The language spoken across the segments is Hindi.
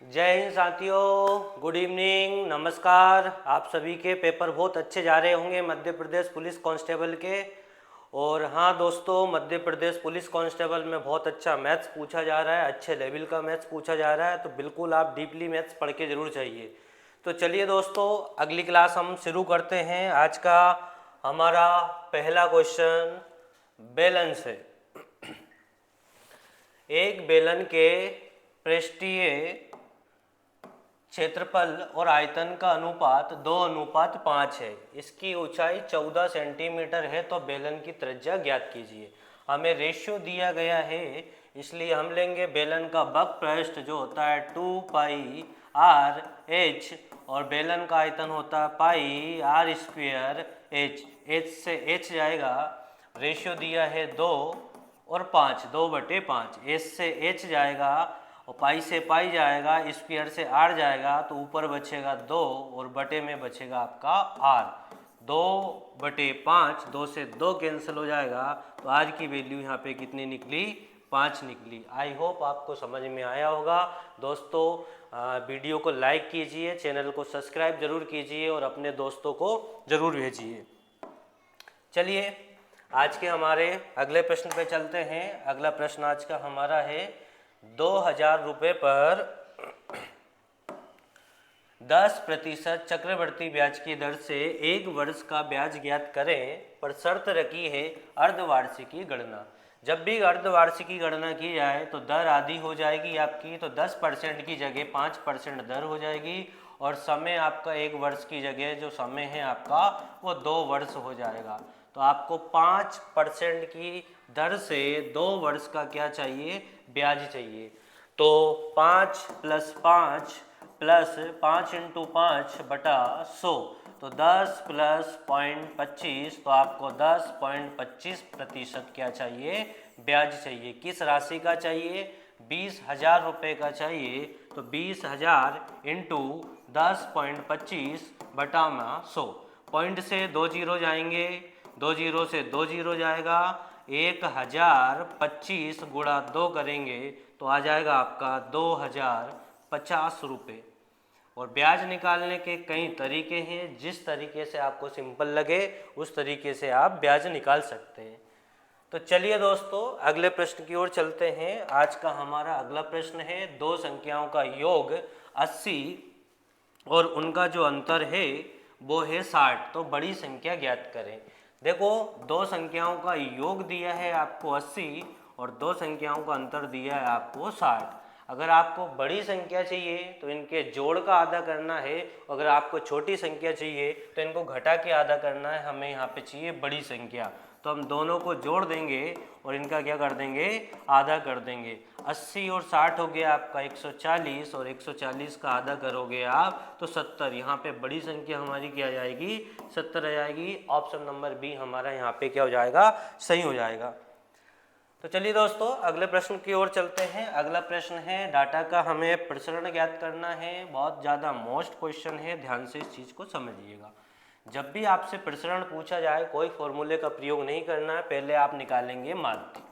जय हिंद साथियों, गुड इवनिंग, नमस्कार। आप सभी के पेपर बहुत अच्छे जा रहे होंगे मध्य प्रदेश पुलिस कांस्टेबल के। और हाँ दोस्तों, मध्य प्रदेश पुलिस कांस्टेबल में बहुत अच्छा मैथ्स पूछा जा रहा है, अच्छे लेवल का मैथ्स पूछा जा रहा है, तो बिल्कुल आप डीपली मैथ्स पढ़ के ज़रूर चाहिए। तो चलिए दोस्तों, अगली क्लास हम शुरू करते हैं। आज का हमारा पहला क्वेश्चन बेलन से। एक बेलन के पृष्ठीय क्षेत्रफल और आयतन का अनुपात 2:5 है। इसकी ऊंचाई 14 सेंटीमीटर है, तो बेलन की त्रिज्या ज्ञात कीजिए। हमें रेशियो दिया गया है, इसलिए हम लेंगे बेलन का बक पृष्ठ जो होता है 2πr/h, और बेलन का आयतन होता है πr²h। h से h जाएगा, रेशियो दिया है 2 और 5, 2/5। h से h जाएगा और पाई से पाई जाएगा, स्क्वायर से आर जाएगा, तो ऊपर बचेगा 2 और बटे में बचेगा आपका आर। 2/5, 2 से 2 कैंसिल हो जाएगा, तो आज की वैल्यू यहाँ पे कितनी निकली? 5 निकली। आई होप आपको समझ में आया होगा। दोस्तों वीडियो को लाइक कीजिए, चैनल को सब्सक्राइब जरूर कीजिए और अपने दोस्तों को जरूर भेजिए। चलिए आज के हमारे अगले प्रश्न पे चलते हैं। अगला प्रश्न आज का हमारा है 2000 रुपये पर 10% चक्रवृद्धि ब्याज की दर से 1 वर्ष का ब्याज ज्ञात करें, पर शर्त रखी है अर्धवार्षिकी गणना। जब भी अर्धवार्षिकी गणना की जाए तो दर आधी हो जाएगी आपकी, तो 10% की जगह 5% दर हो जाएगी, और समय आपका 1 वर्ष की जगह जो समय है आपका वो 2 वर्ष हो जाएगा। तो आपको 5% की दर से 2 वर्ष का क्या चाहिए? ब्याज चाहिए। तो 5 + 5 प्लस 5 × 5/100, तो 10 + 0.25, तो आपको 10.25% क्या चाहिए? ब्याज चाहिए। किस राशि का चाहिए? 20,000 रुपये का चाहिए। तो 20,000 × 10.25/100। पॉइंट से 2 जीरो जाएंगे, 2 जीरो से 2 जीरो जाएगा, 1025 × 2 करेंगे तो आ जाएगा आपका 2050 रुपये। और ब्याज निकालने के कई तरीके हैं, जिस तरीके से आपको सिंपल लगे उस तरीके से आप ब्याज निकाल सकते हैं। तो चलिए दोस्तों अगले प्रश्न की ओर चलते हैं। आज का हमारा अगला प्रश्न है दो संख्याओं का योग 80 और उनका जो अंतर है वो है 60, तो बड़ी संख्या ज्ञात करें। देखो, दो संख्याओं का योग दिया है आपको 80 और दो संख्याओं का अंतर दिया है आपको 60। अगर आपको बड़ी संख्या चाहिए तो इनके जोड़ का आधा करना है, अगर आपको छोटी संख्या चाहिए तो इनको घटा के आधा करना है। हमें यहाँ पे चाहिए बड़ी संख्या, तो हम दोनों को जोड़ देंगे और इनका क्या कर देंगे? आधा कर देंगे। 80 और 60 हो गया आपका 140, और 140 का आधा करोगे आप तो 70। यहाँ पे बड़ी संख्या हमारी क्या आ जाएगी? 70 आ जाएगी। ऑप्शन नंबर बी हमारा यहाँ पे क्या हो जाएगा? सही हो जाएगा। तो चलिए दोस्तों अगले प्रश्न की ओर चलते हैं। अगला प्रश्न है डाटा का हमें प्रसरण ज्ञात करना है। बहुत ज़्यादा मोस्ट क्वेश्चन है, ध्यान से इस चीज़ को समझिएगा। जब भी आपसे प्रसरण पूछा जाए कोई फॉर्मूले का प्रयोग नहीं करना है, पहले आप निकालेंगे माध्य।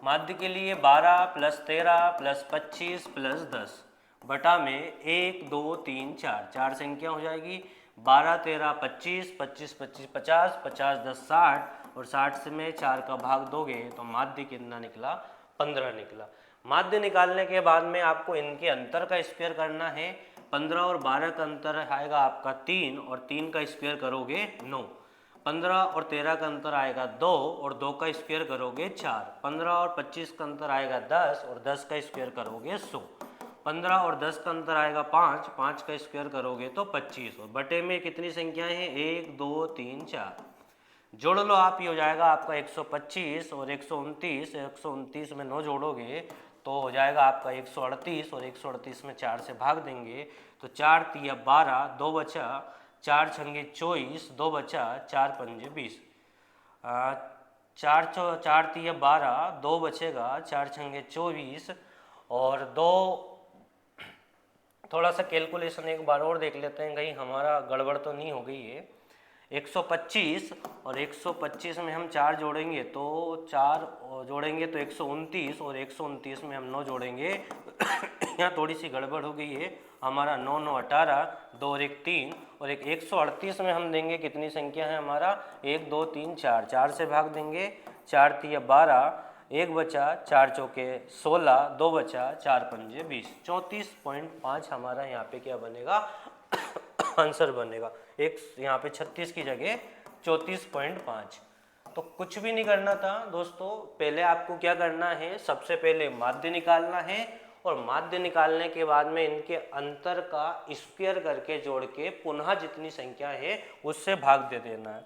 माध्य के लिए 12 + 13 + 25 + 10 बटा में 1 2 3 4, 4 संख्या हो जाएगी। 12 13 25, 25 25 50, 50 10 60, और 60 से में 4 का भाग दोगे तो माध्य कितना निकला? 15 निकला। माध्य निकालने के बाद में आपको इनके अंतर का स्क्वायर करना है। 15 और 12 का अंतर आएगा आपका 3, और 3 का स्क्वायर करोगे 9। 15 और 13 का अंतर आएगा 2, और 2 का स्क्वायर करोगे 4। 15 और 25 का अंतर आएगा 10, और 10 का स्क्वायर करोगे 100। 15 और 10 का अंतर आएगा 5, 5 का स्क्वायर करोगे तो 25, और बटे में कितनी संख्याएं हैं? 1 2 3 4। जोड़ लो आप, ये हो जाएगा आपका 125 और 129। 129 में 9 जोड़ोगे तो हो जाएगा आपका 138, और 138 में 4 से भाग देंगे तो 4 तिया 12, 2 बचा, 4 छंगे 24, 2 बचा, 4 पंजे 20। 4 तिया 12, 2 बचेगा, 4 छंगे 24, और 2, थोड़ा सा कैलकुलेशन एक बार और देख लेते हैं, कहीं हमारा गड़बड़ तो नहीं हो गई है। 125 और 125 में हम 4 जोड़ेंगे तो 4 जोड़ेंगे तो 129 और 129 में हम 9 जोड़ेंगे यहाँ थोड़ी सी गड़बड़ हो गई है। हमारा 9 9 18, 2 और 1 3 और एक 138 में हम देंगे कितनी संख्या है हमारा 1 2 3 4, 4 से भाग देंगे 4 3 12, 1 बचा 4 चौके 16, 2 बचा 4 पंजे 20, 34.5 हमारा यहाँ पे क्या बनेगा आंसर बनेगा। एक यहाँ पे 36 की जगह 34.5। तो कुछ भी नहीं करना था दोस्तों, पहले आपको क्या करना है, सबसे पहले माध्य निकालना है और माध्य निकालने के बाद में इनके अंतर का स्क्वायर करके जोड़ के पुनः जितनी संख्या है उससे भाग दे देना है।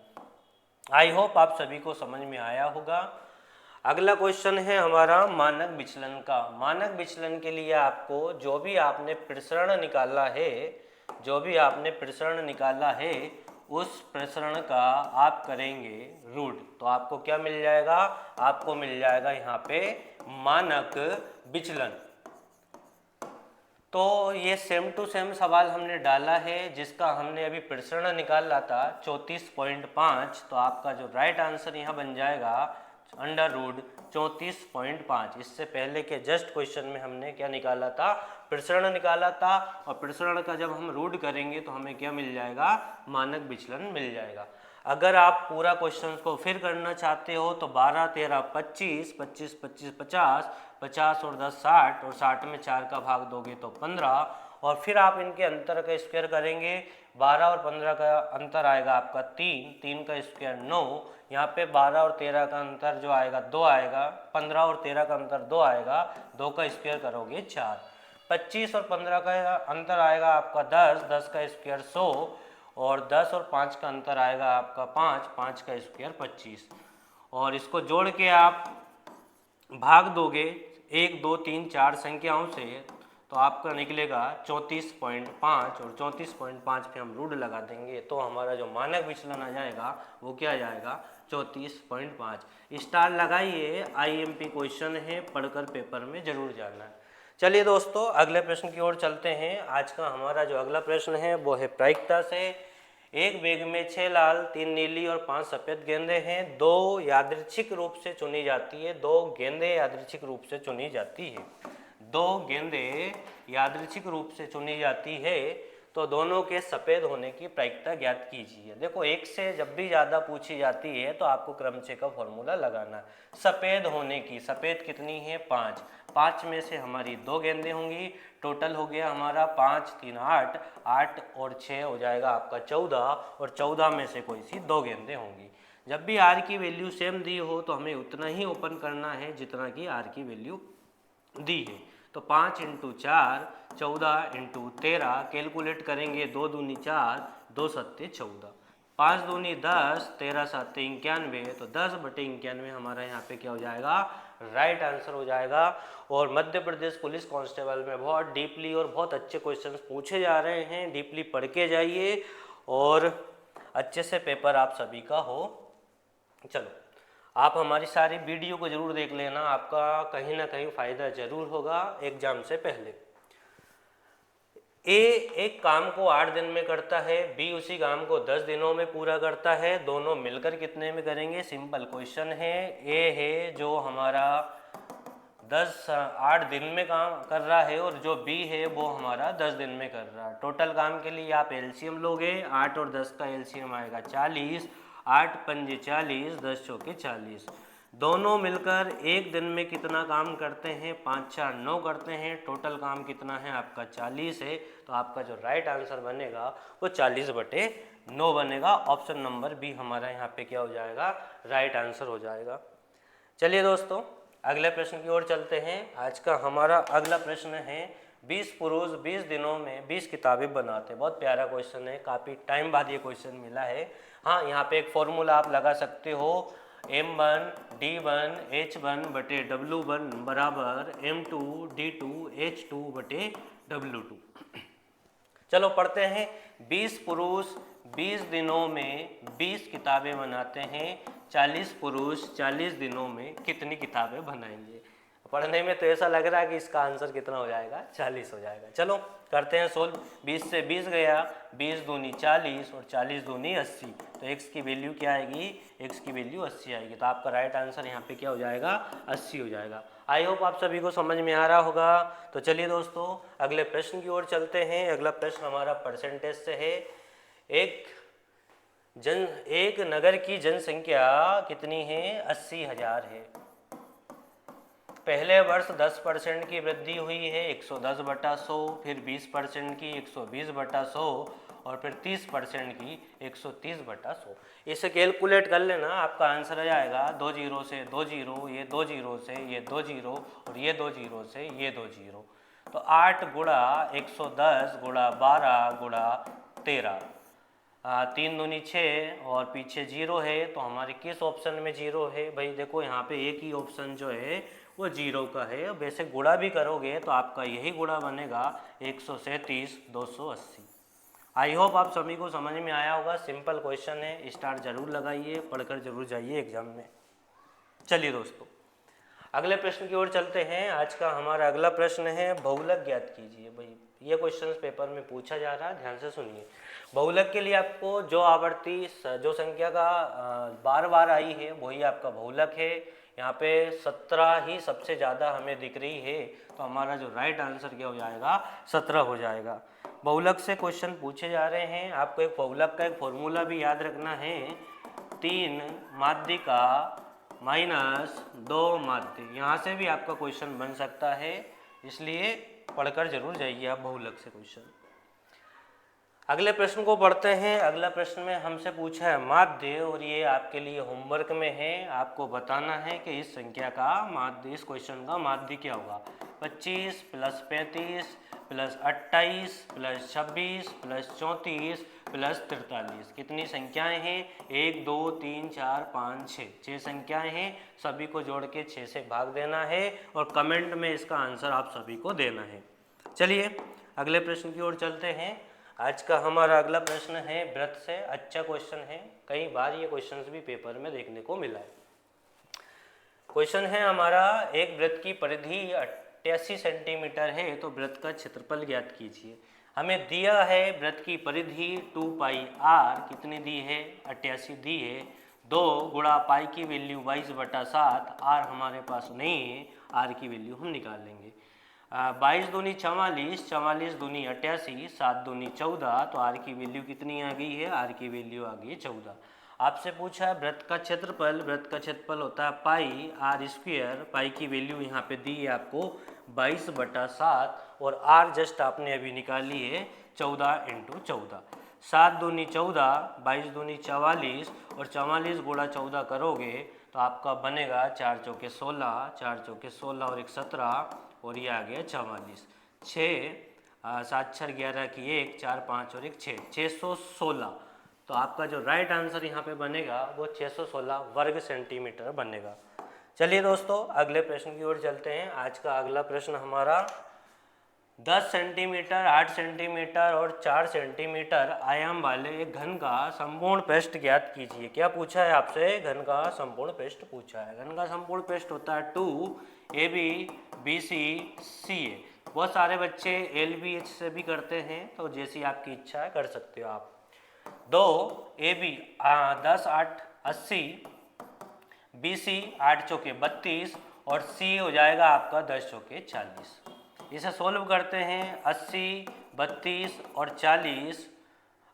आई होप आप सभी को समझ में आया होगा। अगला क्वेश्चन है हमारा मानक विचलन का। मानक विचलन के लिए आपको जो भी आपने प्रसरण निकाला है, जो भी आपने प्रसरण निकाला है उस प्रसरण का आप करेंगे रूट, तो आपको क्या मिल जाएगा, आपको मिल जाएगा यहाँ पे मानक विचलन। तो ये सेम टू सेम सवाल हमने डाला है जिसका हमने अभी प्रसरण निकाला था 34.5, तो आपका जो राइट आंसर यहाँ बन जाएगा अंडर रूट 34.5। इससे पहले के जस्ट क्वेश्चन में हमने क्या निकाला था, प्रसरण निकाला था, और प्रसरण का जब हम रूट करेंगे तो हमें क्या मिल जाएगा, मानक विचलन मिल जाएगा। अगर आप पूरा क्वेश्चन को फिर करना चाहते हो तो 12 13 25, 25 25 50, 50 और 10 60, और 60 में 4 का भाग दोगे तो 15, और फिर आप इनके अंतर का स्क्वायर करेंगे। 12 और 15 का अंतर आएगा आपका 3, 3 का स्क्वायर 9, यहाँ पे 12 और 13 का अंतर जो आएगा 2 आएगा, 15 और 13 का अंतर 2 आएगा, 2 का स्क्वायर करोगे 4, 25 और 15 का अंतर आएगा आपका 10, 10 का स्क्वायर 100, और 10 और 5 का अंतर आएगा आपका 5, 5 का स्क्वायर 25, और इसको जोड़ के आप भाग दोगे 1 2 3 4 संख्याओं से तो आपका निकलेगा 34.5, और 34.5 पे हम रूट लगा देंगे तो हमारा जो मानक विचलन आ जाएगा वो क्या आ जाएगा 34.5। स्टार लगाइए, आईएमपी क्वेश्चन है, पढ़कर पेपर में जरूर जाना है। चलिए दोस्तों अगले प्रश्न की ओर चलते हैं। आज का हमारा जो अगला प्रश्न है वो है प्रायिकता से। एक बैग में 6 लाल 3 नीली और 5 सफ़ेद गेंदे हैं। 2 यादृच्छिक रूप से चुनी जाती है, 2 गेंदे यादृच्छिक रूप से चुनी जाती है, 2 गेंदे यादृच्छिक रूप से चुनी जाती है, तो दोनों के सफ़ेद होने की प्रायिकता ज्ञात कीजिए। देखो एक से जब भी ज़्यादा पूछी जाती है तो आपको क्रमचय का फॉर्मूला लगाना है। सफ़ेद होने की, सफ़ेद कितनी है 5, 5 में से हमारी 2 गेंदें होंगी, टोटल हो गया हमारा 5 3 8, 8 और 6 हो जाएगा आपका 14, और 14 में से कोई सी 2 गेंदें होंगी। जब भी आर की वैल्यू सेम दी हो तो हमें उतना ही ओपन करना है जितना कि आर की वैल्यू दी है। तो 5 × 4 14 × 13 कैलकुलेट करेंगे, 2 दूनी 4, 2 सत्ते 14, 5 दूनी 10, 13 7 91, तो 10/91 हमारा यहाँ पे क्या हो जाएगा, राइट आंसर हो जाएगा। और मध्य प्रदेश पुलिस कांस्टेबल में बहुत डीपली और बहुत अच्छे क्वेश्चंस पूछे जा रहे हैं, डीपली पढ़ के जाइए और अच्छे से पेपर आप सभी का हो। चलो आप हमारी सारी वीडियो को जरूर देख लेना, आपका कहीं ना कहीं फ़ायदा जरूर होगा एग्जाम से पहले। ए एक काम को 8 दिन में करता है, बी उसी काम को 10 दिनों में पूरा करता है, दोनों मिलकर कितने में करेंगे, सिंपल क्वेश्चन है। ए है जो हमारा 8 दिन में काम कर रहा है और जो बी है वो हमारा 10 दिन में कर रहा है। टोटल काम के लिए आप एलसीएम लोगे, 8 और 10 का एलसीएम आएगा 40, 8 पंजे 40, 10 चौके 40, दोनों मिलकर एक दिन में कितना काम करते हैं, 5 4 9 करते हैं। टोटल काम कितना है आपका 40 है, तो आपका जो राइट आंसर बनेगा वो 40/9 बनेगा। ऑप्शन नंबर बी हमारा यहाँ पे क्या हो जाएगा, राइट आंसर हो जाएगा। चलिए दोस्तों अगले प्रश्न की ओर चलते हैं। आज का हमारा अगला प्रश्न है 20 पुरुष 20 दिनों में 20 किताबें बनाते हैं। बहुत प्यारा क्वेश्चन है, काफ़ी टाइम बाद ये क्वेश्चन मिला है। हाँ यहाँ पे एक फॉर्मूला आप लगा सकते हो, M1 D1 H1/W1 बराबर M2 D2 H2/W2। चलो पढ़ते हैं। 20 पुरुष 20 दिनों में 20 किताबें बनाते हैं, 40 पुरुष 40 दिनों में कितनी किताबें बनाएंगे। पढ़ने में तो ऐसा लग रहा है कि इसका आंसर कितना हो जाएगा, 40 हो जाएगा। चलो करते हैं सोल्व। 20 से 20 गया, 20 दूनी 40 और 40 दूनी 80, तो x की वैल्यू क्या आएगी, x की वैल्यू 80 आएगी। तो आपका राइट आंसर यहाँ पे क्या हो जाएगा, 80 हो जाएगा। आई होप आप सभी को समझ में आ रहा होगा। तो चलिए दोस्तों अगले प्रश्न की ओर चलते हैं। अगला प्रश्न हमारा परसेंटेज से है। एक नगर की जनसंख्या कितनी है, 80,000 है। पहले वर्ष 10% की वृद्धि हुई है, 110/100, फिर 20% की 120/100 और फिर 30% की 130/100। इसे कैलकुलेट कर लेना, आपका आंसर आ जाएगा 2 जीरो से 2 जीरो, ये 2 जीरो से ये 2 जीरो और ये 2 जीरो से ये 2 जीरो। तो 8 गुणा 110 गुणा 12 गुणा 13, 3 दूनी 6 और पीछे जीरो है, तो हमारे किस ऑप्शन में जीरो है भाई, देखो यहाँ पे एक ही ऑप्शन जो है वो जीरो का है। वैसे गुणा भी करोगे तो आपका यही गुणा बनेगा 137 280। आई होप आप सभी को समझ में आया होगा। सिंपल क्वेश्चन है, स्टार जरूर लगाइए, पढ़कर जरूर जाइए एग्जाम में। चलिए दोस्तों अगले प्रश्न की ओर चलते हैं। आज का हमारा अगला प्रश्न है बहुलक ज्ञात कीजिए। भाई ये क्वेश्चन पेपर में पूछा जा रहा है, ध्यान से सुनिए। बहुलक के लिए आपको जो आवर्ती जो संख्या का बार बार आई है वही आपका बहुलक है। यहाँ पे 17 ही सबसे ज़्यादा हमें दिख रही है, तो हमारा जो राइट आंसर क्या हो जाएगा, 17 हो जाएगा। बहुलक से क्वेश्चन पूछे जा रहे हैं। आपको एक बहुलक का एक फॉर्मूला भी याद रखना है, 3 माध्यिका माइनस 2 माध्य। यहाँ से भी आपका क्वेश्चन बन सकता है, इसलिए पढ़कर जरूर जाइए आप बहुलक से क्वेश्चन। अगले प्रश्न को पढ़ते हैं। अगला प्रश्न में हमसे पूछा है माध्य, और ये आपके लिए होमवर्क में है। आपको बताना है कि इस संख्या का माध्य, इस क्वेश्चन का माध्य क्या होगा। 25 + 35 + 28 + 26 + 34 + 43। कितनी संख्याएं हैं, 1 2 3 4 5 6, 6 संख्याएं हैं। सभी को जोड़ के 6 से भाग देना है और कमेंट में इसका आंसर आप सभी को देना है। चलिए अगले प्रश्न की ओर चलते हैं। आज का हमारा अगला प्रश्न है वृत्त से। अच्छा क्वेश्चन है, कई बार ये क्वेश्चंस भी पेपर में देखने को मिला है। क्वेश्चन है हमारा, एक वृत्त की परिधि 88 सेंटीमीटर है, तो वृत्त का क्षेत्रफल ज्ञात कीजिए। हमें दिया है वृत्त की परिधि 2πr, कितनी दी है, 88 दी है। 2 गुणा पाई की वैल्यू 22/7, r हमारे पास नहीं है, r की वैल्यू हम निकाल लेंगे। 22 दूनी 44, 44 दूनी 88, 7 दूनी 14, तो आर की वैल्यू कितनी आ गई है, आर की वैल्यू आ गई 14। आपसे पूछा है वृत्त का क्षेत्रफल, वृत्त का क्षेत्रफल होता है पाई आर स्क्वायर। पाई की वैल्यू यहाँ पे दी है आपको 22/7 और आर जस्ट आपने अभी निकाली है 14 × 14। 7 दूनी 14, 22 दूनी 44 और 44 गुणा 14 करोगे तो आपका बनेगा 4 चौके 16, 4 चौके 16 और 1 17 और ये आ गया 44। 6 7 6 11 की 1, 4 5 और 1 6, 616। तो आपका जो राइट आंसर यहाँ पे बनेगा वो 616 वर्ग सेंटीमीटर बनेगा। चलिए दोस्तों अगले प्रश्न की ओर चलते हैं। आज का अगला प्रश्न हमारा 10 सेंटीमीटर, 8 सेंटीमीटर और 4 सेंटीमीटर आयाम वाले एक घन का संपूर्ण पृष्ठ ज्ञात कीजिए। क्या पूछा है आपसे, घन का संपूर्ण पृष्ठ पूछा है। घन का संपूर्ण पृष्ठ होता है 2AB BC CA। बहुत सारे बच्चे LBH से भी करते हैं, तो जैसी आपकी इच्छा है कर सकते हो आप। 2AB 10 8 80, BC 8 चौके 32 और C हो जाएगा आपका 10 चौके 40। इसे सोल्व करते हैं। 80 32 और 40,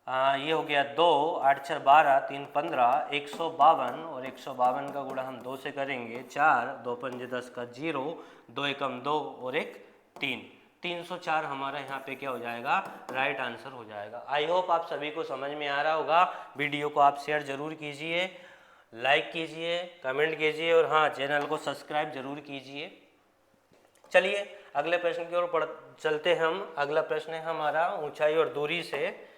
ये हो गया 2 8 6 12 3 15, 152 और 152 का गुणा हम 2 से करेंगे 4, 2 5 10 का 0, 2 एकम 2 और 1 3, 304 हमारा यहाँ पे क्या हो जाएगा, राइट आंसर हो जाएगा। आई होप आप सभी को समझ में आ रहा होगा। वीडियो को आप शेयर जरूर कीजिए, लाइक कीजिए, कमेंट कीजिए और हाँ चैनल को सब्सक्राइब जरूर कीजिए। चलिए अगले प्रश्न की ओर चलते हैं हम। अगला प्रश्न है हमारा ऊंचाई और दूरी से।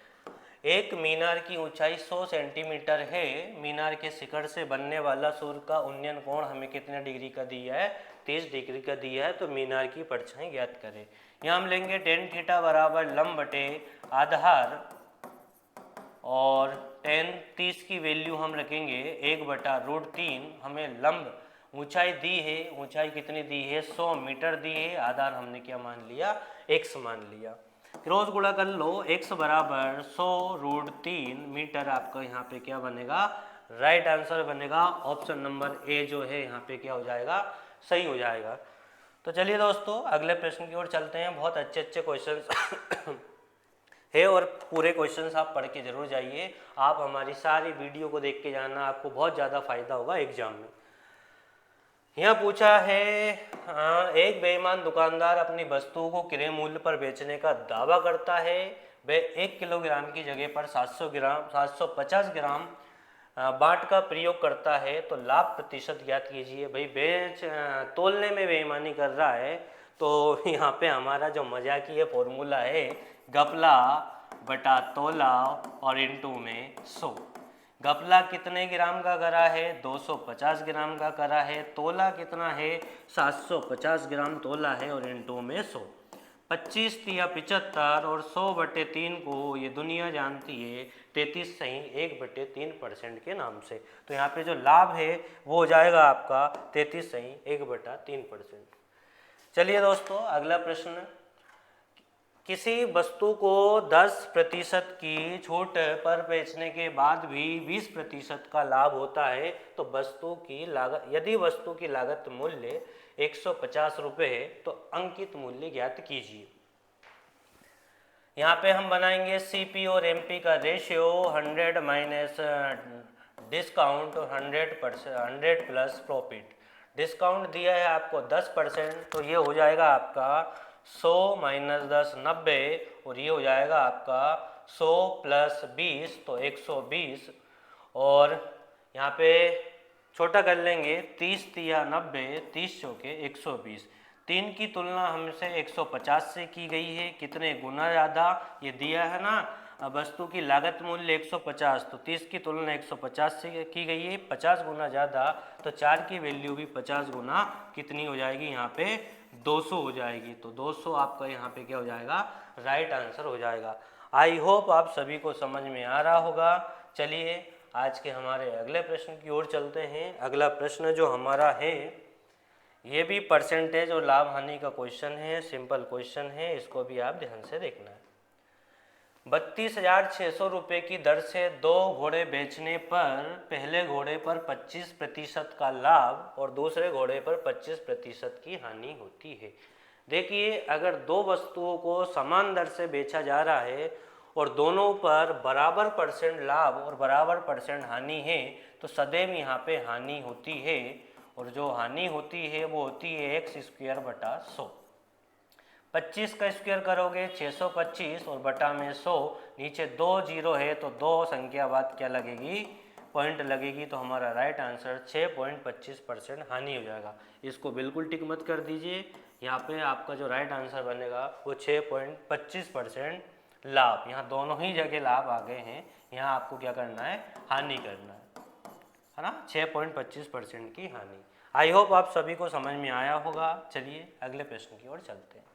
एक मीनार की ऊंचाई 100 सेंटीमीटर है। मीनार के शिखर से बनने वाला सूर्य का उन्नयन कोण हमें कितने डिग्री का दिया है, 30 डिग्री का दिया है। तो मीनार की परछाई ज्ञात करें। यहाँ हम लेंगे tan थीटा बराबर लंब बटे आधार और tan 30 की वैल्यू हम रखेंगे 1/√3। हमें लंब ऊंचाई दी है, ऊंचाई कितनी दी है 100 मीटर दी है, आधार हमने क्या मान लिया x मान लिया। क्रॉस गुणा कर लो, x बराबर 100√3 मीटर आपका यहाँ पे क्या बनेगा, राइट आंसर बनेगा। ऑप्शन नंबर ए जो है यहाँ पे क्या हो जाएगा, सही हो जाएगा। तो चलिए दोस्तों अगले प्रश्न की ओर चलते हैं। बहुत अच्छे अच्छे क्वेश्चन है और पूरे क्वेश्चंस आप पढ़ के जरूर जाइए। आप हमारी सारी वीडियो को देख के जाना, आपको बहुत ज़्यादा फायदा होगा एग्जाम में। यहाँ पूछा है एक बेईमान दुकानदार अपनी वस्तुओं को क्रय मूल्य पर बेचने का दावा करता है। वह 1 किलोग्राम की जगह पर 750 ग्राम बाट का प्रयोग करता है, तो लाभ प्रतिशत ज्ञात कीजिए। भाई तोलने में बेईमानी कर रहा है, तो यहाँ पे हमारा जो मजाकिया फॉर्मूला है गपला बटा तोला और इनटू में 100। गपला कितने ग्राम का करा है, 250 ग्राम का करा है। तोला कितना है, 750 ग्राम तोला है और इनटू में 100। 25 या 75 और 100/3 को ये दुनिया जानती है 33 सही 1/3% के नाम से। तो यहाँ पे जो लाभ है वो हो जाएगा आपका 33 सही 1/3%। चलिए दोस्तों अगला प्रश्न, किसी वस्तु को 10% की छूट पर बेचने के बाद भी 20% का लाभ होता है, तो वस्तु की लागत, यदि वस्तु की लागत मूल्य 150 रुपये है तो अंकित मूल्य ज्ञात कीजिए। यहाँ पे हम बनाएंगे CP और MP का ratio 100 minus discount 100 plus profit. Discount दिया है आपको 10%, तो ये हो जाएगा आपका 100 माइनस 10 90, और ये हो जाएगा आपका 100 प्लस 20 तो 120, और यहाँ पे छोटा कर लेंगे 30 या 90, 30 चौके 120। 3 की तुलना हमसे 150 से की गई है, कितने गुना ज़्यादा, ये दिया है ना। अब वस्तु की लागत मूल्य 150, तो 30 की तुलना 150 से की गई है, 50 गुना ज़्यादा, तो 4 की वैल्यू भी 50 गुना कितनी हो जाएगी, यहाँ पे 200 हो जाएगी। तो 200 आपका यहाँ पे क्या हो जाएगा, राइट आंसर हो जाएगा। आई होप आप सभी को समझ में आ रहा होगा। चलिए आज के हमारे अगले प्रश्न की ओर चलते हैं। अगला प्रश्न जो हमारा है ये भी परसेंटेज और लाभ हानि का क्वेश्चन है, सिंपल क्वेश्चन है, इसको भी आप ध्यान से देखना है। 32,600 रुपये की दर से 2 घोड़े बेचने पर पहले घोड़े पर 25% का लाभ और दूसरे घोड़े पर 25% की हानि होती है। देखिए अगर दो वस्तुओं को समान दर से बेचा जा रहा है और दोनों पर बराबर परसेंट लाभ और बराबर परसेंट हानि है, तो सदैव यहाँ पे हानि होती है, और जो हानि होती है वो होती है x²/100। 25 का स्क्वायर करोगे 625 और बटा में 100, नीचे 2 जीरो है तो 2 संख्या बाद क्या लगेगी, पॉइंट लगेगी, तो हमारा राइट आंसर 6.25% हानि हो जाएगा। इसको बिल्कुल टिक मत कर दीजिए, यहाँ पे आपका जो राइट आंसर बनेगा वो 6.25% लाभ, यहाँ दोनों ही जगह लाभ आ गए हैं, यहाँ आपको क्या करना है, हानि करना है ना, 6.25% की हानि। आई होप आप सभी को समझ में आया होगा। चलिए अगले प्रश्न की ओर चलते हैं।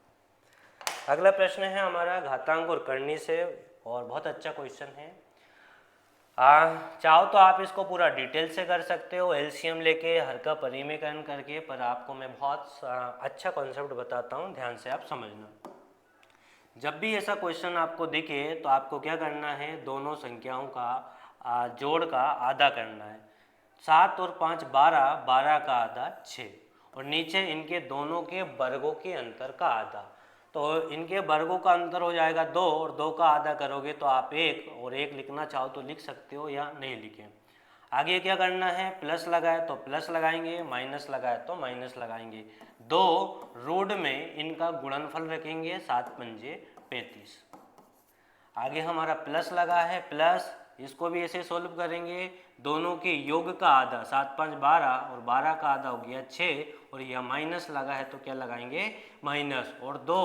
अगला प्रश्न है हमारा घातांक और करनी से, और बहुत अच्छा क्वेश्चन है। चाहो तो आप इसको पूरा डिटेल से कर सकते हो, एलसीएम लेके हर का परिमेयकरण करके, पर आपको मैं बहुत अच्छा कॉन्सेप्ट बताता हूँ, ध्यान से आप समझना। जब भी ऐसा क्वेश्चन आपको दिखे तो आपको क्या करना है, दोनों संख्याओं का जोड़ का आधा करना है। 7 और 5 12, 12 का आधा 6, और नीचे इनके दोनों के वर्गों के अंतर का आधा, तो इनके वर्गों का अंतर हो जाएगा 2, और 2 का आधा करोगे तो आप 1, और 1 लिखना चाहो तो लिख सकते हो या नहीं लिखें। आगे क्या करना है, प्लस लगाए तो प्लस लगाएंगे, माइनस लगाए तो माइनस लगाएंगे। 2 रूट में इनका गुणनफल रखेंगे, 7 पंजे 35। आगे हमारा प्लस लगा है, प्लस इसको भी ऐसे सोल्व करेंगे, दोनों के योग का आधा, 7 5 12, और 12 का आधा हो गया 6, और यह माइनस लगा है तो क्या लगाएंगे, माइनस, और 2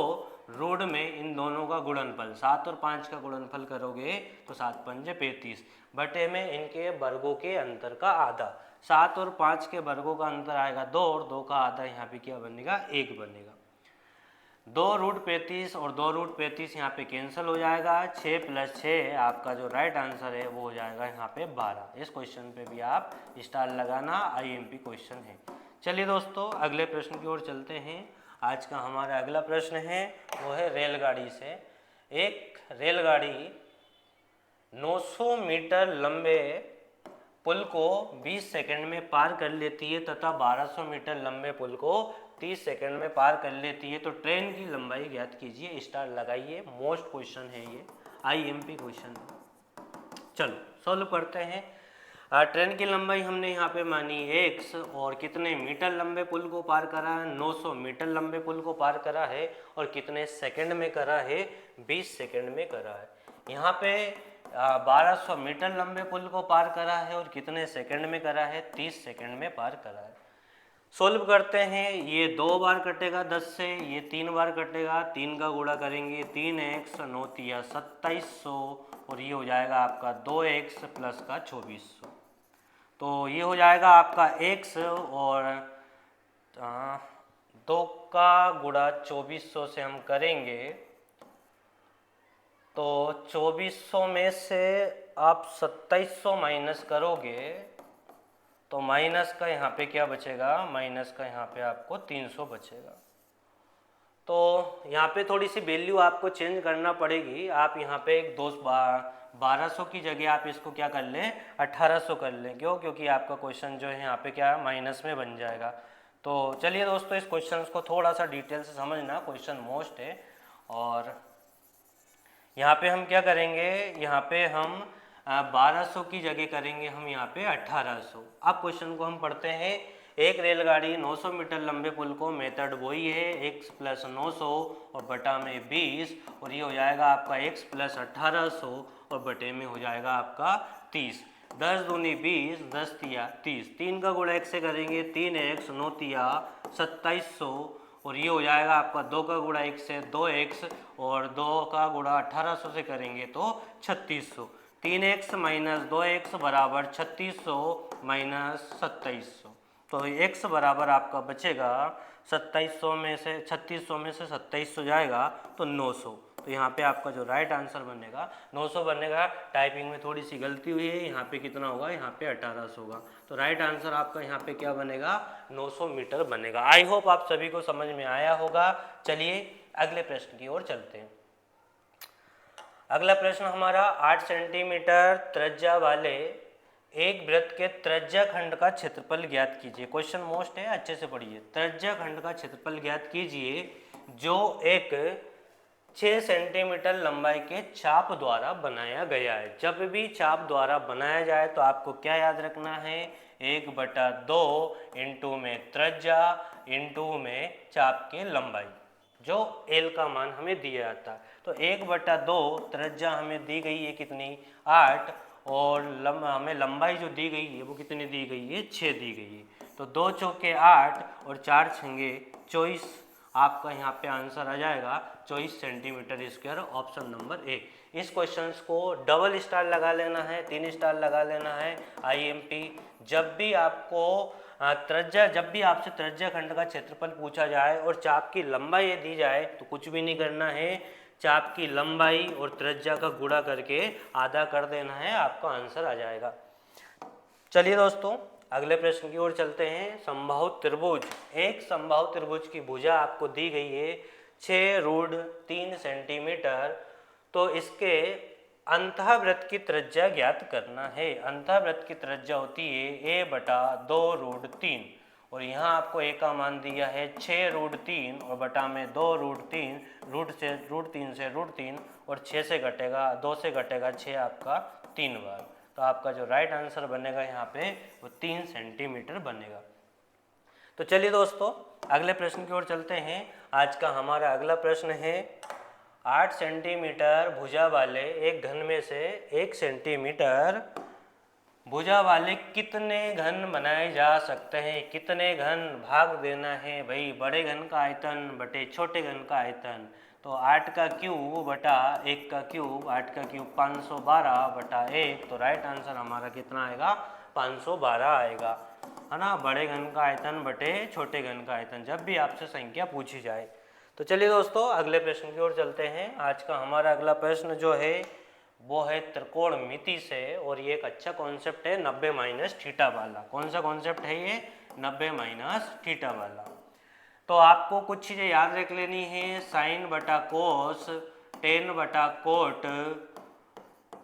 रूट में इन दोनों का गुणनफल, 7 और 5 का गुणनफल करोगे तो 7 पंजे 35, बटे में इनके वर्गों के अंतर का आधा, 7 और 5 के वर्गों का अंतर आएगा 2, और 2 का आधा यहाँ पे क्या बनेगा, 1 बनेगा। 2√35 और 2√35 यहाँ पे कैंसिल हो जाएगा, 6 + 6 आपका जो राइट आंसर है वो हो जाएगा यहाँ पे 12। इस क्वेश्चन पे भी आप स्टार लगाना, IMP क्वेश्चन है। चलिए दोस्तों अगले प्रश्न की ओर चलते हैं। आज का हमारा अगला प्रश्न है वो है रेलगाड़ी से। एक रेलगाड़ी 900 मीटर लंबे पुल को 20 सेकंड में पार कर लेती है तथा 1200 मीटर लंबे पुल को 30 सेकंड में पार कर लेती है, तो ट्रेन की लंबाई ज्ञात कीजिए। स्टार लगाइए। मोस्ट क्वेश्चन है ये, IMP क्वेश्चन है। चलो सॉल्व करते हैं। ट्रेन की लंबाई हमने यहाँ पे मानी x और कितने मीटर लंबे पुल को पार करा है, 900 मीटर लंबे पुल को पार करा है और कितने सेकंड में करा है, 20 सेकंड में करा है। यहाँ पे 1200 मीटर लंबे पुल को पार करा है और कितने सेकंड में करा है, 30 सेकंड में पार करा है। सोल्व करते हैं। ये 2 बार कटेगा 10 से, ये 3 बार कटेगा, 3 का गुणा करेंगे 3x 9 तिया 2700 और ये हो जाएगा आपका 2x प्लस का 2400। तो ये हो जाएगा आपका x और 2 का गुणा 2400 से हम करेंगे तो 2400 में से आप 2700 माइनस करोगे तो माइनस का यहाँ पे क्या बचेगा, माइनस का यहाँ पे आपको 300 बचेगा। तो यहाँ पे थोड़ी सी वैल्यू आपको चेंज करना पड़ेगी। आप यहाँ पे एक 1200 की जगह आप इसको क्या कर लें, 1800 कर लें। क्यों? क्योंकि आपका क्वेश्चन जो है यहाँ पे क्या माइनस में बन जाएगा। तो चलिए दोस्तों इस क्वेश्चन को थोड़ा सा डिटेल से समझना, क्वेश्चन मोस्ट है। और यहाँ पे हम क्या करेंगे, यहाँ पे हम 1200 की जगह करेंगे हम यहाँ पे 1800। अब क्वेश्चन को हम पढ़ते हैं। एक रेलगाड़ी 900 मीटर लंबे पुल को, मेथड वही है x प्लस 900 और बटा में 20 और ये हो जाएगा आपका x प्लस 1800 और बटे में हो जाएगा आपका 30। 10 दूनी 20, 10 तिया 30, 3 का गुणा 1 से करेंगे 3x 9 तिया 2700 और ये हो जाएगा आपका 2 का गुणा 1 से 2x और 2 का गुणा 1800 से करेंगे तो 3600। 3x माइनस 2x बराबर 3600 माइनस 2700। तो x बराबर आपका बचेगा 2700 में से 3600 में से 2700 जाएगा तो 900। तो यहाँ पे आपका जो राइट आंसर बनेगा 900 बनेगा। टाइपिंग में थोड़ी सी गलती हुई है, यहाँ पे कितना होगा, यहाँ पे 1800 होगा। तो राइट आंसर आपका यहाँ पे क्या बनेगा, 900 मीटर बनेगा। आई होप आप सभी को समझ में आया होगा। चलिए अगले प्रश्न की ओर चलते हैं। अगला प्रश्न हमारा 8 सेंटीमीटर त्रिज्या वाले एक वृत्त के त्रिज्या खंड का क्षेत्रफल ज्ञात कीजिए। क्वेश्चन मोस्ट है, अच्छे से पढ़िए। त्रिज्या खंड का क्षेत्रफल ज्ञात कीजिए जो एक 6 सेंटीमीटर लंबाई के चाप द्वारा बनाया गया है। जब भी चाप द्वारा बनाया जाए तो आपको क्या याद रखना है, 1/2 इंटू में त्रिज्या इंटू में चाप की लंबाई, जो L का मान हमें दिया जाता है। तो 1/2 त्रिज्या हमें दी गई है कितनी, 8 और हमें लंबाई जो दी गई है वो कितनी दी गई है, 6 दी गई है। तो 2 चौके 8 और 4 छंगे 24, आपका यहाँ पे आंसर आ जाएगा 24 centimetre square, option number A. इस क्वेश्चन को डबल स्टार लगा लेना है, 3 स्टार लगा लेना है। IMP जब भी आपको त्रिज्या, जब भी आपसे त्रिज्या खंड का क्षेत्रफल पूछा जाए और चाप की लंबाई दी जाए तो कुछ भी नहीं करना है, चाप की लंबाई और त्रिज्या का गुणा करके आधा कर देना है, आपका आंसर आ जाएगा। चलिए दोस्तों अगले प्रश्न की ओर चलते हैं। समबाहु त्रिभुज, एक समबाहु त्रिभुज की भुजा आपको दी गई है 6√3 सेंटीमीटर। तो इसके अंतःवृत्त की त्रिज्या ज्ञात करना है। अंतःवृत्त की त्रिज्या होती है a/2√3 और यहाँ आपको a का मान दिया है 6√3 और बटा में 2√3, रूट से √3 और 6 से घटेगा, 2 से घटेगा 6 आपका 3 बार। तो आपका जो राइट आंसर बनेगा यहाँ पे वो 3 सेंटीमीटर बनेगा। तो चलिए दोस्तों अगले प्रश्न की ओर चलते हैं। आज का हमारा अगला प्रश्न है 8 सेंटीमीटर भुजा वाले एक घन में से 1 सेंटीमीटर भुजा वाले कितने घन बनाए जा सकते हैं। कितने घन भाग देना है भाई, बड़े घन का आयतन बटे छोटे घन का आयतन। तो 8 का क्यूब बटा 1 का क्यूब, 8 का क्यूब 512 बटा 1। तो राइट आंसर हमारा कितना आएगा, 512 आएगा, है ना। बड़े घन का आयतन बटे छोटे घन का आयतन जब भी आपसे संख्या पूछी जाए। तो चलिए दोस्तों अगले प्रश्न की ओर चलते हैं। आज का हमारा अगला प्रश्न जो है वो है त्रिकोणमिति से और ये एक अच्छा कॉन्सेप्ट है 90 - θ वाला। कौन सा कॉन्सेप्ट है ये, 90 माइनस थीटा वाला। तो आपको कुछ चीज़ें याद रख लेनी है, साइन बटा कोस, टेन बटा कोट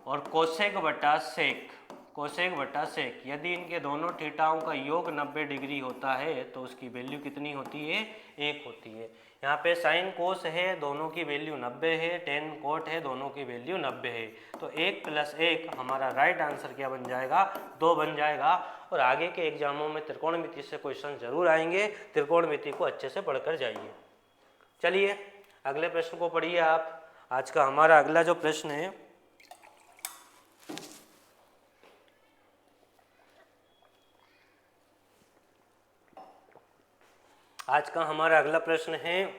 और कोसेक बटा सेक, कोसेक बटा सेक। यदि इनके दोनों थीटाओं का योग 90 डिग्री होता है तो उसकी वैल्यू कितनी होती है, 1 होती है। यहाँ पे साइन कोस है, दोनों की वैल्यू 90 है, टेन कोट है, दोनों की वैल्यू 90 है। तो 1 + 1 हमारा राइट आंसर क्या बन जाएगा, 2 बन जाएगा। और आगे के एग्जामों में त्रिकोणमिति से क्वेश्चन जरूर आएंगे, त्रिकोणमिति को अच्छे से पढ़कर जाइए। चलिए अगले प्रश्न को पढ़िए आप। आज का हमारा अगला जो प्रश्न है, आज का हमारा अगला प्रश्न है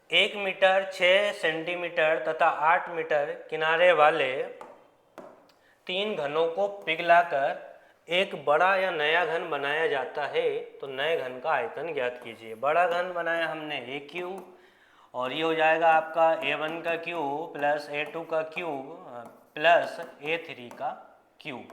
1 मीटर 6 सेंटीमीटर तथा 8 मीटर किनारे वाले 3 घनों को पिघलाकर एक बड़ा या नया घन बनाया जाता है तो नए घन का आयतन ज्ञात कीजिए। बड़ा घन बनाया हमने A³ और ये हो जाएगा आपका A1 का क्यूब प्लस A2 का क्यूब प्लस A3 का क्यूब।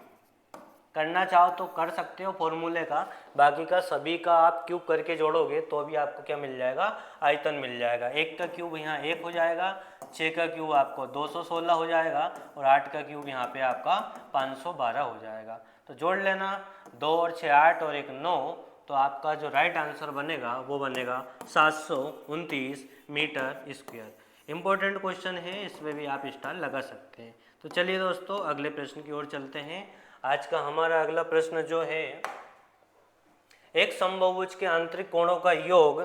करना चाहो तो कर सकते हो फॉर्मूले का, बाकी का सभी का आप क्यूब करके जोड़ोगे तो भी आपको क्या मिल जाएगा, आयतन मिल जाएगा। 1 का क्यूब यहाँ 1 हो जाएगा, 6 का क्यूब आपको 216 हो जाएगा और 8 का क्यूब यहाँ पे आपका 512 हो जाएगा। तो जोड़ लेना, 2 और 6 8 और 1 9, तो आपका जो राइट आंसर बनेगा वो बनेगा 729 मीटर स्क्वायर। इम्पोर्टेंट क्वेश्चन है, इसमें भी आप स्टार लगा सकते हैं। तो चलिए दोस्तों अगले प्रश्न की ओर चलते हैं। आज का हमारा अगला प्रश्न जो है, एक समबाहुभुज के आंतरिक कोणों का योग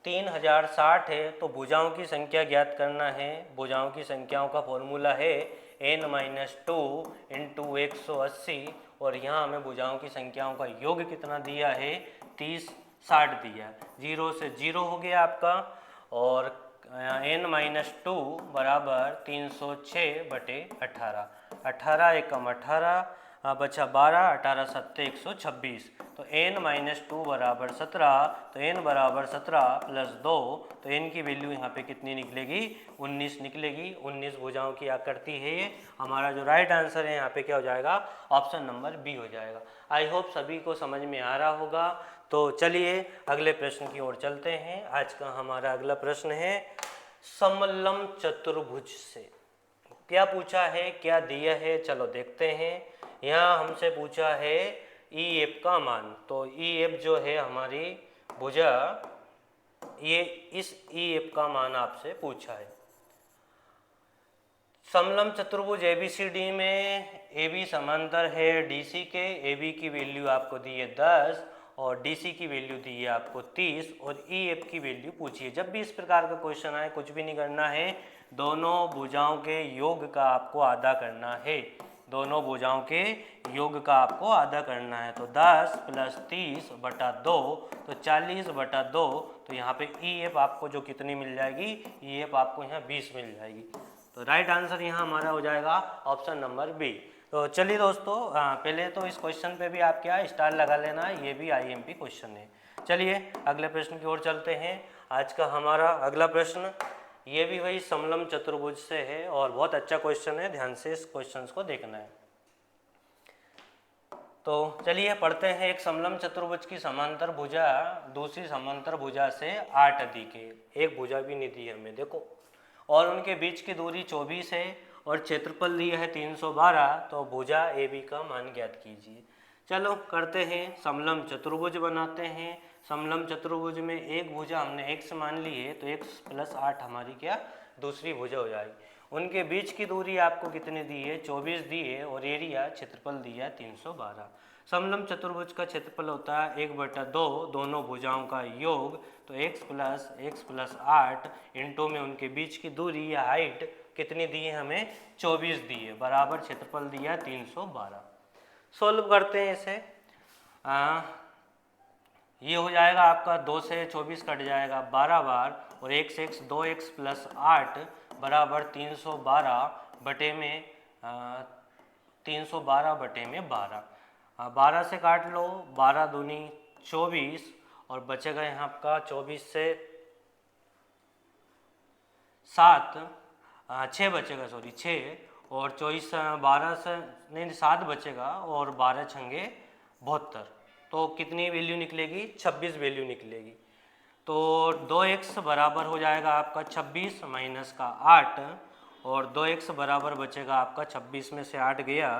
3060 है तो भुजाओं की संख्या ज्ञात करना है। भुजाओं की संख्याओं का फॉर्मूला है n-2 × 180 और यहाँ हमें भुजाओं की संख्याओं का योग कितना दिया है, 3060 दिया। 0 से 0 हो गया आपका और n-2 बराबर 306/18, 18 एकम 18 बचा 12, 18 7 126। तो n-2 बराबर 17, तो n बराबर 17 + 2, तो n की वैल्यू यहाँ पे कितनी निकलेगी, 19 निकलेगी। 19 भुजाओं की आकृति है ये। हमारा जो राइट आंसर है यहाँ पे क्या हो जाएगा, ऑप्शन नंबर बी हो जाएगा। आई होप सभी को समझ में आ रहा होगा। तो चलिए अगले प्रश्न की ओर चलते हैं। आज का हमारा अगला प्रश्न है, समलंब चतुर्भुज से क्या पूछा है, क्या दिया है, चलो देखते हैं। यहाँ हमसे पूछा है EF का मान। तो EF जो है हमारी भुजा, ये इस EF का मान आपसे पूछा है। समलंब चतुर्भुज ABCD में AB समांतर है DC के, AB की वैल्यू आपको दी है 10 और DC की वैल्यू दी है आपको 30 और EF की वैल्यू पूछी है। जब भी इस प्रकार का क्वेश्चन आए कुछ भी नहीं करना है, दोनों भुजाओं के योग का आपको आधा करना है। दोनों भुजाओं के योग का आपको आधा करना है। तो 10 + 30/2 तो 40/2। तो यहाँ पे EF आपको जो कितनी मिल जाएगी, EF आपको यहाँ 20 मिल जाएगी। तो राइट आंसर यहाँ हमारा हो जाएगा ऑप्शन नंबर बी। तो चलिए दोस्तों पहले तो इस क्वेश्चन पे भी आप क्या स्टार लगा लेना, ये भी IMP क्वेश्चन है। चलिए अगले प्रश्न की ओर चलते हैं। आज का हमारा अगला प्रश्न ये भी वही समलंब चतुर्भुज से है और बहुत अच्छा क्वेश्चन है, ध्यान से इस क्वेश्चन को देखना है। तो चलिए पढ़ते हैं। एक समलंब चतुर्भुज की समांतर भुजा दूसरी समांतर भुजा से 8 अधिक है, एक भुजा भी नहीं दी हमें देखो, और उनके बीच की दूरी 24 है और क्षेत्रफल दिया है 312। तो भुजा AB का मान ज्ञात कीजिए। चलो करते हैं, समलंब चतुर्भुज बनाते हैं। समलंब चतुर्भुज में एक भुजा हमने x मान ली है तो x + 8 हमारी क्या दूसरी भुजा हो जाएगी। उनके बीच की दूरी आपको कितनी दी है, 24 दी है और एरिया क्षेत्रफल दिया है 312। समलंब चतुर्भुज का क्षेत्रफल होता है 1/2 दोनों भुजाओं का योग। तो x + 8 इंटू में उनके बीच की दूरी या हाइट कितनी दी है हमें, 24 दी है, बराबर क्षेत्रफल दिया है 312। सोल्व करते हैं इसे। ये हो जाएगा आपका 2 से 24 कट जाएगा 12 बार और 1 से 2x + 8 बराबर 312/12। 12 से काट लो, 12 दूनी 24 और बचेगा यहाँ आपका 24 से 7 6 बचेगा, सॉरी 6 और 24 12 से नहीं 7 बचेगा और 12 × 72। तो कितनी वैल्यू निकलेगी, 26 वैल्यू निकलेगी। तो 2x बराबर हो जाएगा आपका 26 माइनस का 8, और 2x बराबर बचेगा आपका 26 में से 8 गया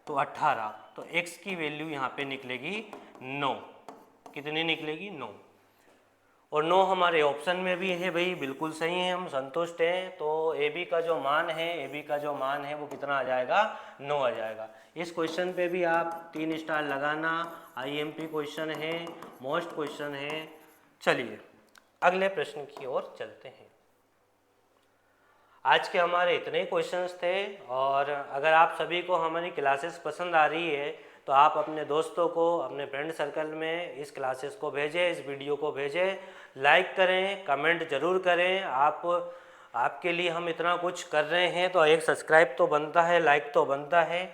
तो 18। तो x की वैल्यू यहाँ पे निकलेगी 9। कितनी निकलेगी, 9। और 9 हमारे ऑप्शन में भी है भाई, बिल्कुल सही है, हम संतुष्ट हैं। तो ए बी का जो मान है वो कितना आ जाएगा, 9 आ जाएगा। इस क्वेश्चन पे भी आप 3 स्टार लगाना। IMP क्वेश्चन है, मोस्ट क्वेश्चन है। चलिए अगले प्रश्न की ओर चलते हैं। आज के हमारे इतने क्वेश्चंस थे, और अगर आप सभी को हमारी क्लासेस पसंद आ रही है तो आप अपने दोस्तों को, अपने फ्रेंड सर्कल में इस क्लासेस को भेजें, इस वीडियो को भेजें, लाइक करें, कमेंट ज़रूर करें। आपके लिए हम इतना कुछ कर रहे हैं तो एक सब्सक्राइब तो बनता है, लाइक तो बनता है।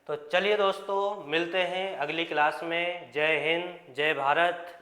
तो चलिए दोस्तों, मिलते हैं अगली क्लास में। जय हिंद, जय भारत।